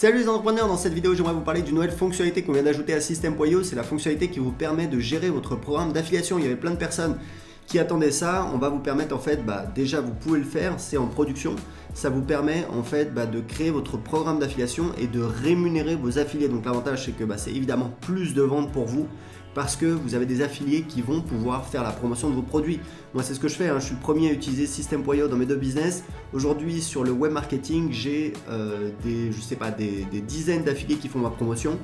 Salut les entrepreneurs, dans cette vidéo j'aimerais vous parler d'une nouvelle fonctionnalité qu'on vient d'ajouter à System.io. C'est la fonctionnalité qui vous permet de gérer votre programme d'affiliation. Il y avait plein de personnes qui attendaient ça. On va vous permettre en fait, déjà vous pouvez le faire, c'est en production. Ça vous permet en fait de créer votre programme d'affiliation et de rémunérer vos affiliés. Donc l'avantage c'est que c'est évidemment plus de ventes pour vous, parce que vous avez des affiliés qui vont pouvoir faire la promotion de vos produits. Moi, c'est ce que je fais, je suis le premier à utiliser System.io dans mes deux business. Aujourd'hui, sur le web marketing, j'ai des dizaines d'affiliés qui font ma promotion.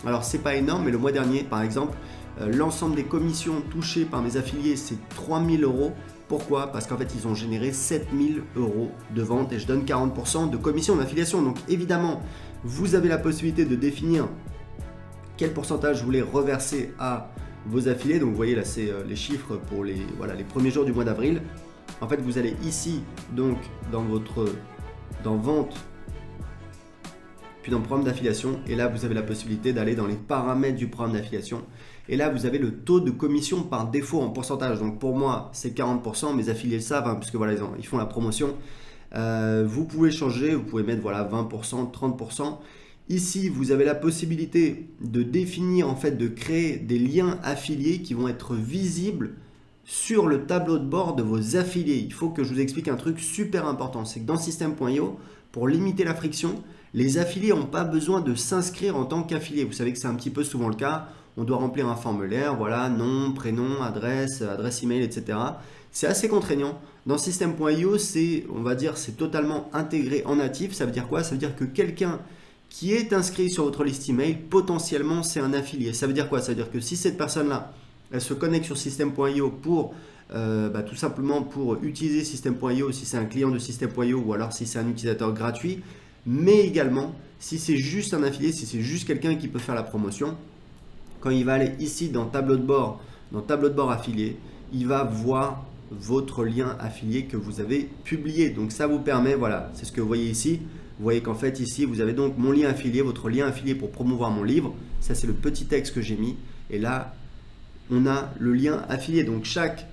Alors, c'est pas énorme, mais le mois dernier, par exemple, l'ensemble des commissions touchées par mes affiliés, c'est 3 000 €. Pourquoi? Parce qu'en fait, ils ont généré 7 000 € de vente et je donne 40% de commission d'affiliation. Donc, évidemment, vous avez la possibilité de définir quel pourcentage vous voulez reverser à vos affiliés. Donc vous voyez là, c'est les chiffres pour les premiers jours du mois d'avril. En fait, vous allez ici donc dans vente, puis dans le programme d'affiliation, et là vous avez la possibilité d'aller dans les paramètres du programme d'affiliation, et là vous avez le taux de commission par défaut en pourcentage. Donc pour moi c'est 40%, mes affiliés le savent, puisque voilà, ils font la promotion. Vous pouvez changer, vous pouvez mettre 20%, 30%. Ici, vous avez la possibilité de définir, de créer des liens affiliés qui vont être visibles sur le tableau de bord de vos affiliés. Il faut que je vous explique un truc super important, c'est que dans System.io, pour limiter la friction, les affiliés n'ont pas besoin de s'inscrire en tant qu'affilié. Vous savez que c'est un petit peu souvent le cas. On doit remplir un formulaire, nom, prénom, adresse email, etc. C'est assez contraignant. Dans System.io, c'est totalement intégré en natif. Ça veut dire quoi? Ça veut dire que quelqu'un qui est inscrit sur votre liste email, potentiellement c'est un affilié. Ça veut dire quoi? Ça veut dire que si cette personne-là, elle se connecte sur System.io pour tout simplement pour utiliser System.io, si c'est un client de System.io ou alors si c'est un utilisateur gratuit, mais également si c'est juste un affilié, si c'est juste quelqu'un qui peut faire la promotion, quand il va aller ici dans tableau de bord affilié, il va voir votre lien affilié que vous avez publié. Donc ça vous permet, c'est ce que vous voyez ici. Vous voyez qu'en fait ici, vous avez donc mon lien affilié, votre lien affilié pour promouvoir mon livre. Ça, c'est le petit texte que j'ai mis. Et là, on a le lien affilié. Donc chaque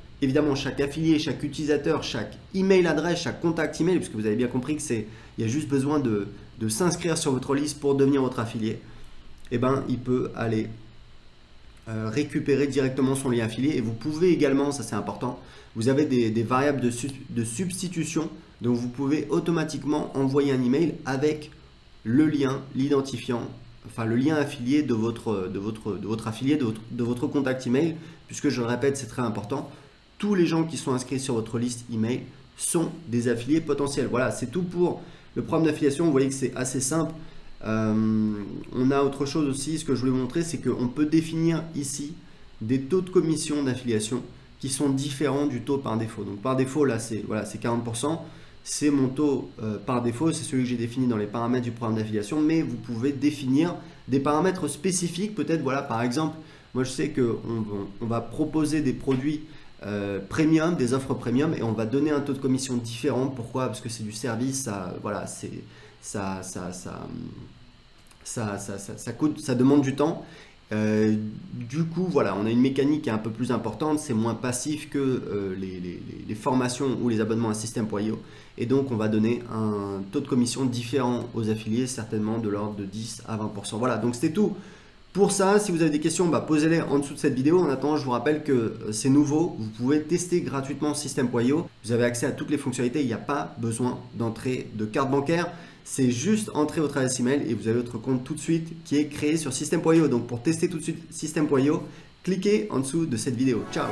affilié, chaque utilisateur, chaque email adresse, chaque contact email, puisque vous avez bien compris qu'il y a juste besoin de s'inscrire sur votre liste pour devenir votre affilié. Il peut aller récupérer directement son lien affilié. Et vous pouvez également, ça c'est important, vous avez des variables de substitution. Donc vous pouvez automatiquement envoyer un email avec le lien, l'identifiant, le lien affilié de votre affilié, de votre contact email, puisque je le répète, c'est très important. Tous les gens qui sont inscrits sur votre liste email sont des affiliés potentiels. Voilà, c'est tout pour le programme d'affiliation. Vous voyez que c'est assez simple. On a autre chose aussi, ce que je voulais vous montrer, c'est qu'on peut définir ici des taux de commission d'affiliation qui sont différents du taux par défaut. Donc par défaut, là, c'est 40%. C'est mon taux par défaut, c'est celui que j'ai défini dans les paramètres du programme d'affiliation, mais vous pouvez définir des paramètres spécifiques. Peut-être, par exemple, moi je sais qu'on va proposer des produits premium, des offres premium, et on va donner un taux de commission différent. Pourquoi? Parce que c'est du service, ça coûte, ça demande du temps. Du coup, on a une mécanique qui est un peu plus importante, c'est moins passif que les formations ou les abonnements à System.io, et donc on va donner un taux de commission différent aux affiliés, certainement de l'ordre de 10 à 20%. Voilà, donc c'était tout pour ça. Si vous avez des questions, posez-les en dessous de cette vidéo. En attendant, je vous rappelle que c'est nouveau, vous pouvez tester gratuitement System.io, vous avez accès à toutes les fonctionnalités, il n'y a pas besoin d'entrée de carte bancaire. C'est juste entrer votre adresse email et vous avez votre compte tout de suite qui est créé sur System.io. Donc pour tester tout de suite System.io, cliquez en dessous de cette vidéo. Ciao!